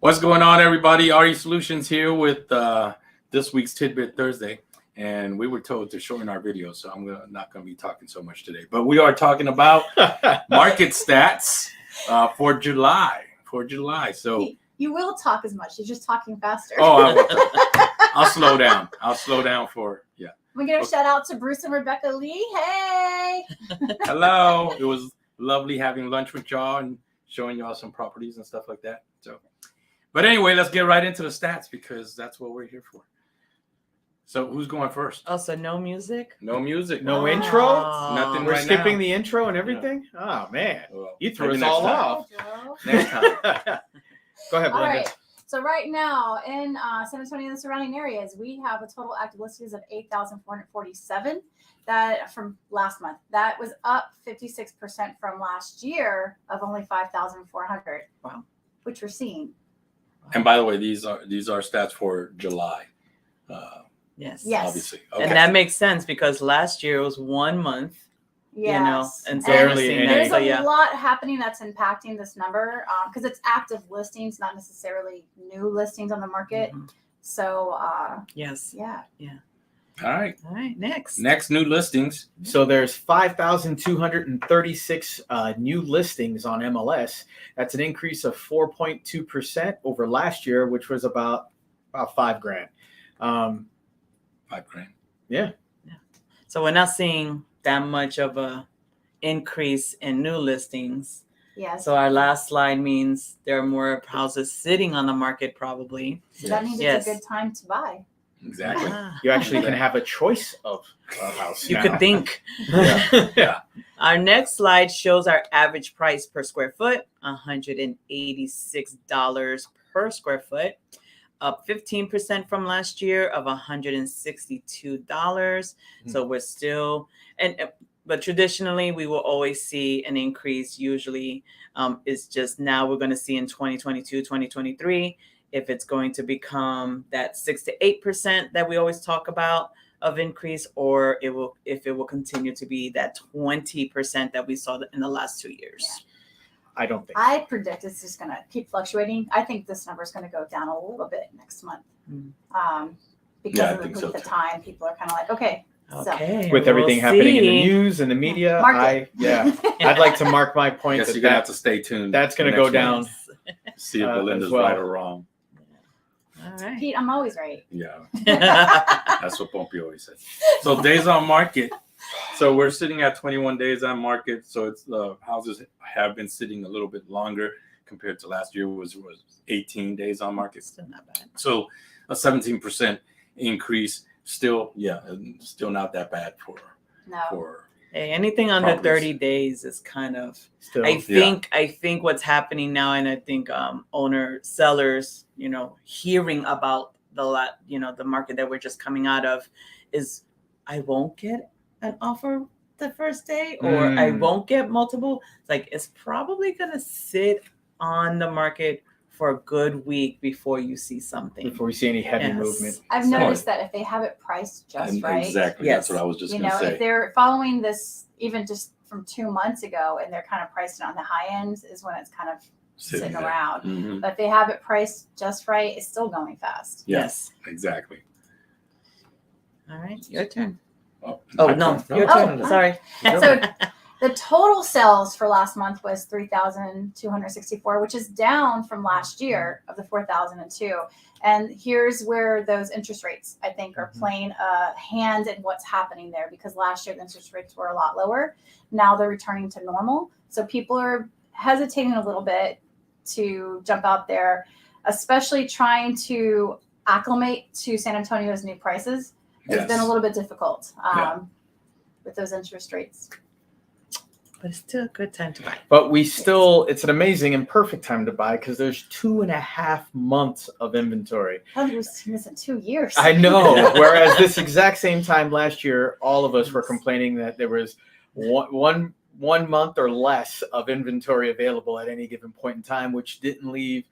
What's going on, everybody? RE Solutions here with this week's Tidbit Thursday. And we were told to shorten our video, so I'm not going to be talking so much today. But we are talking about market stats for July. So you will talk as much. You're just talking faster. I'll slow down. I'll slow down We give a shout out to Bruce and Rebecca Lee. Hey. Hello. It was lovely having lunch with y'all and showing y'all some properties and stuff like that. But anyway, let's get right into the stats because that's what we're here for. So who's going first? Oh, so no music? No music. No intro? Nothing. We're right skipping now. the intro and everything? Yeah. Oh, man. Well, You threw maybe us all next time. off. Next time. Go ahead, All Belinda. right. So right now in San Antonio and the surrounding areas, we have a total active listings of 8,447. That from last month. That was up 56% from last year of only 5,400. Wow. Which we're seeing. And by the way, these are stats for July. Yes. Yes. Obviously. Okay. And that makes sense because last year was 1 month, Yes. and so Barely we're seeing any. that. There's So, a yeah. lot happening that's impacting this number because it's active listings, not necessarily new listings on the market. Mhm. So, Yes. yeah. All right. All right. Next. Next new listings. So there's 5,236 new listings on MLS. That's an increase of 4.2% over last year, which was about $5,000. $5,000. Yeah. So we're not seeing that much of a increase in new listings. Yes. So our last slide means there are more houses sitting on the market probably. So that means Yes. it's a good time to buy. Exactly. Ah, You actually can have a choice of a house. you now. could think. Yeah. Our next slide shows our average price per square foot, $186 per square foot, up 15% from last year of $162. So we're still, but traditionally we will always see an increase. Usually it's just now we're going to see in 2022, 2023, if it's going to become that 6 to 8% that we always talk about of increase, or if it will continue to be that 20% that we saw in the last 2 years. I don't think I predict it's just going to keep fluctuating. I think this number is going to go down a little bit next month. Because Yeah, I of think the so, length of too. time, people are kind of like, okay. Okay. with everything we'll happening in the see. news and the media, Market. I'd like to mark my I point guess that, you're going to have to stay tuned. that's going to next go down. week. See if as Belinda's well. right or wrong. All right. Pete, I'm always right. Yeah. That's what Bumpy always says. So days on market. So we're sitting at 21 days on market. So it's the houses have been sitting a little bit longer compared to last year was 18 days on market. Still not bad. So a 17% increase. Still not that bad No. for Hey, anything under Properties. 30 days is kind of. Still, I think what's happening now, and I think sellers, hearing about the market that we're just coming out of, is I won't get an offer the first day, or I won't get multiple. It's probably gonna sit on the market for a good week before you see something. before we see any heavy Yes. movement. I've So- noticed that if they have it priced just right, exactly. Yes. That's what I was just you going know, to say. if they're following this even just from 2 months ago and they're kind of priced it on the high end is when it's kind of sitting there. around. Mhm. But if they have it priced just right, it's still going fast. Yes, exactly. All right, your turn. Oh, Oh my no, turn. your Oh, turn. Sorry. So the total sales for last month was 3,264, which is down from last year of the 4,002. And here's where those interest rates, I think, are playing a hand in what's happening there because last year the interest rates were a lot lower. Now they're returning to normal. So people are hesitating a little bit to jump out there, especially trying to acclimate to San Antonio's new prices. It's been a little bit difficult with those interest rates. But it's still a good time to buy. But it's an amazing and perfect time to buy because there's 2.5 months of inventory. I think it was missing 2 years. I know. Whereas this exact same time last year, all of us were complaining that there was one month or less of inventory available at any given point in time, which didn't leave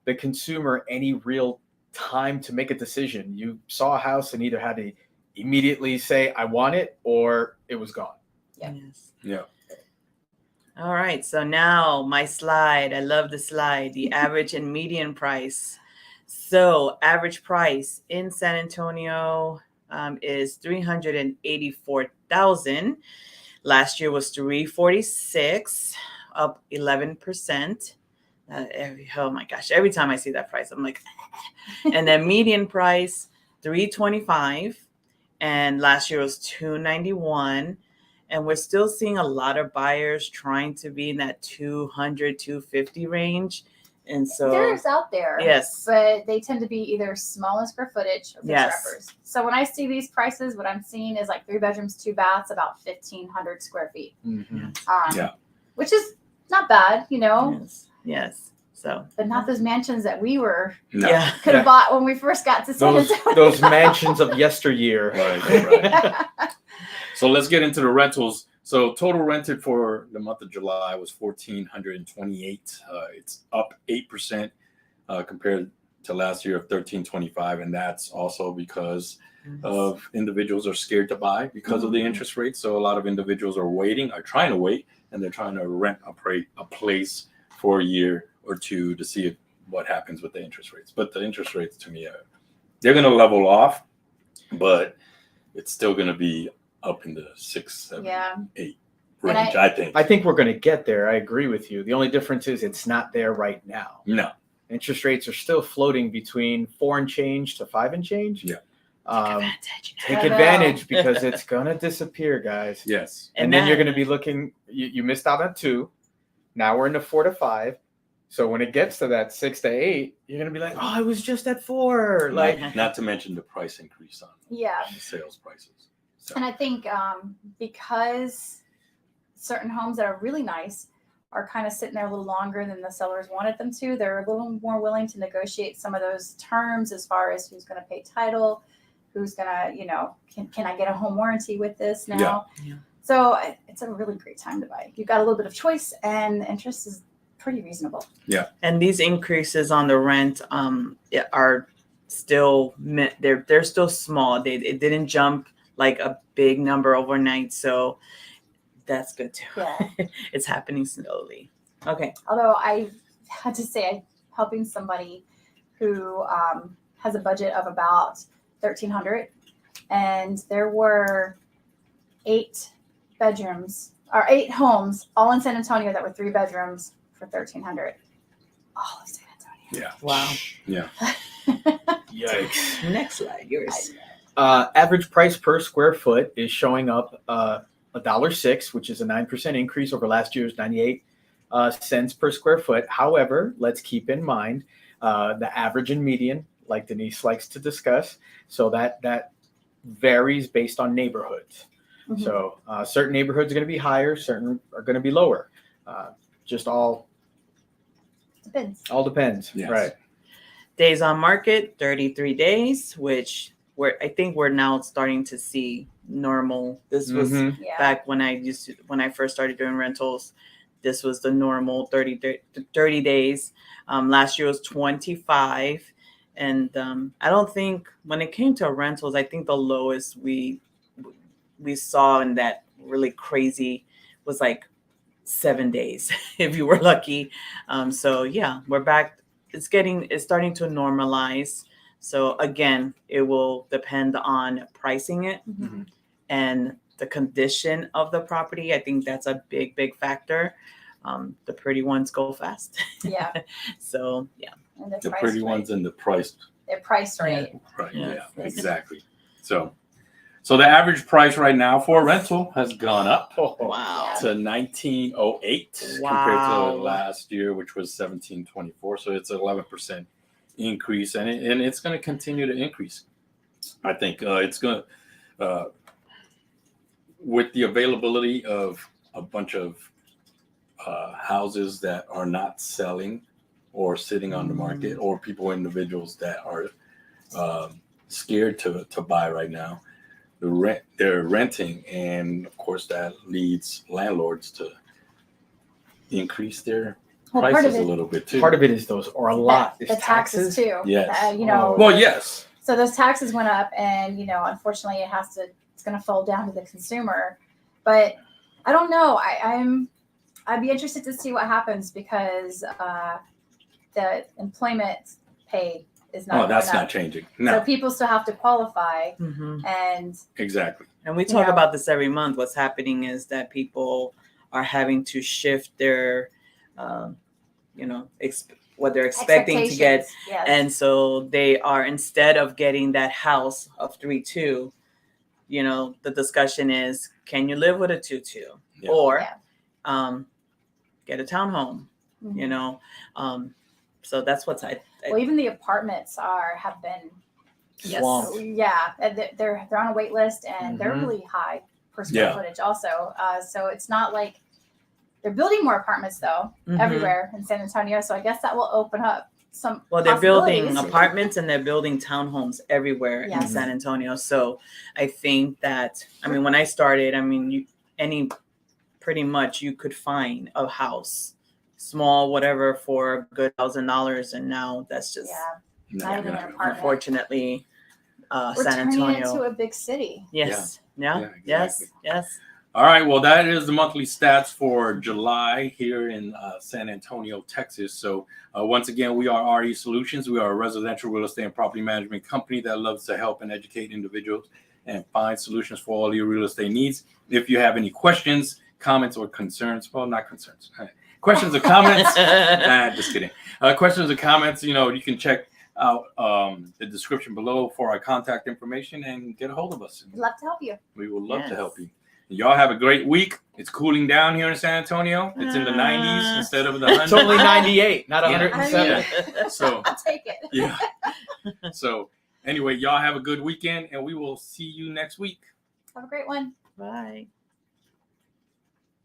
the consumer any real time to make a decision. You saw a house and either had to immediately say, I want it, or it was gone. Yeah. Yes. Yeah. All right, so now my slide. I love the slide. The average and median price. So average price in San Antonio is 384,000. Last year was 346, up 11%. Oh my gosh! Every time I see that price, I'm like, and then median price 325, and last year was 291. And we're still seeing a lot of buyers trying to be in that 200, 250 range. And so, There's out there. yes, But they tend to be either small in square footage or fixer Yes. uppers. So when I see these prices, what I'm seeing is like 3 bedrooms, 2 baths, about 1,500 square feet. Mhm. Yeah. Which is not bad, you know, yes. So, but not those mansions that we No. yeah. could have Yeah. bought when we first got to San Those Antonio. those mansions of yesteryear. Right. So let's get into the rentals. So total rented for the month of July was 1,428. It's up 8% compared to last year of 1,325, and that's also because of individuals are scared to buy because of the interest rate. So a lot of individuals are trying to wait, and they're trying to rent a place for a year or two to see what happens with the interest rates. But the interest rates, to me, they're going to level off, but it's still going to be up in the 6, 7, Yeah. 8 And range, I think. I think we're going to get there. I agree with you. The only difference is it's not there right now. No. Interest rates are still floating between 4 and change to 5 and change. Yeah. Take I know. advantage because it's going to disappear, guys. Yes. And then you're going to be looking, you missed out on 2. Now we're in the 4 to 5. So when it gets to that 6 to 8, you're going to be like, oh, I was just at 4. Like, Not to mention the price increase on Yeah. the sales prices. So, And I think because certain homes that are really nice are kind of sitting there a little longer than the sellers wanted them to, they're a little more willing to negotiate some of those terms as far as who's going to pay title, who's going to, can I get a home warranty with this now? Yeah. So it's a really great time to buy. You've got a little bit of choice, and the interest is pretty reasonable. And these increases on the rent are still they're still small. It didn't jump like a big number overnight, so that's good too. Yeah. It's happening slowly. Okay. Although I had to say, I'm helping somebody who has a budget of about $1,300, and there were 8 bedrooms or 8 homes, all in San Antonio, that were 3 bedrooms for $1,300. All of San Antonio. yeah. Wow. Yeah. yikes. Next slide, yours. Average price per square foot is showing up $1.06, which is a 9% increase over last year's 98 cents per square foot. However, let's keep in mind the average and median, like Denise likes to discuss. So that varies based on neighborhoods. Mhm. So certain neighborhoods are going to be higher, certain are going to be lower. Just all Depends. depends. Yes. Right. Days on market, 33 days, which I think we're now starting to see normal. This was Mhm. Yeah. back when I first started doing rentals. This was the normal 30 days. Last year was 25. And I don't think when it came to rentals, I think the lowest we saw in that really crazy was like 7 days, if you were lucky. So yeah, we're back. It's starting to normalize. So again, it will depend on pricing it Mhm. and the condition of the property. I think that's a big, big factor. The pretty ones go fast. Yeah. So yeah. And they're The priced pretty right. ones and the price. They're priced right. Right. Yeah. Yeah. Exactly. So the average price right now for a rental has gone up Wow. to 1908 compared Wow. to last year, which was 1724. So it's an 11% increase, and it's going to continue to increase. I think it's going to, with the availability of a bunch of houses that are not selling or sitting on the market, or individuals that are scared to buy right now. They're renting, and of course that leads landlords to increase their Well, part of prices a it, little bit too. Part of it is those, or a lot is the taxes too. Yes. Oh. Well, yes. So those taxes went up, and unfortunately, it's going to fall down to the consumer. But I don't know. I'd be interested to see what happens because the employment pay is not. Oh, that's going not up. changing. So No, people still have to qualify, Mhm. and exactly. And we talk know. about this every month. What's happening is that people are having to shift their, you know, what they're expecting to get. expectations, yes. And so they are, instead of getting that house of 3.2, you know, the discussion is, can you live with a 2.2? Yeah. Or Yeah. get a townhome, Mhm. you know? So that's what's Well, even the apartments have been. Yes. Swamped. Yeah, and they're on a wait list, and they're Mhm. really high per square Yeah. footage. Also, so it's not like they're building more apartments though Mhm. everywhere in San Antonio. So I guess that will open up some. Well, they're building possibilities. apartments and they're building townhomes everywhere in Yes. San Antonio. So I think that, I mean, when I started, I mean, pretty much you could find a house, small, whatever, for a good $1,000. And now that's just, Yeah, No, not even no. an apartment. unfortunately, We're San turning it Antonio. into a big city. Yes. Yeah, Yeah. exactly. Yes. All right. Well, that is the monthly stats for July here in San Antonio, Texas. So once again, we are RE Solutions. We are a residential real estate and property management company that loves to help and educate individuals and find solutions for all your real estate needs. If you have any questions, comments, or concerns, well, not concerns, questions or comments. Just kidding. Questions or comments, you know, you can check out the description below for our contact information and get a hold of us. We'd love to help you. We would love to Yes. help you. Y'all have a great week. It's cooling down here in San Antonio. It's in the 90s instead of the 100s. It's only 98, not Yeah. 107. So, I'll take it. yeah. So, anyway, y'all have a good weekend, and we will see you next week. Have a great one. Bye.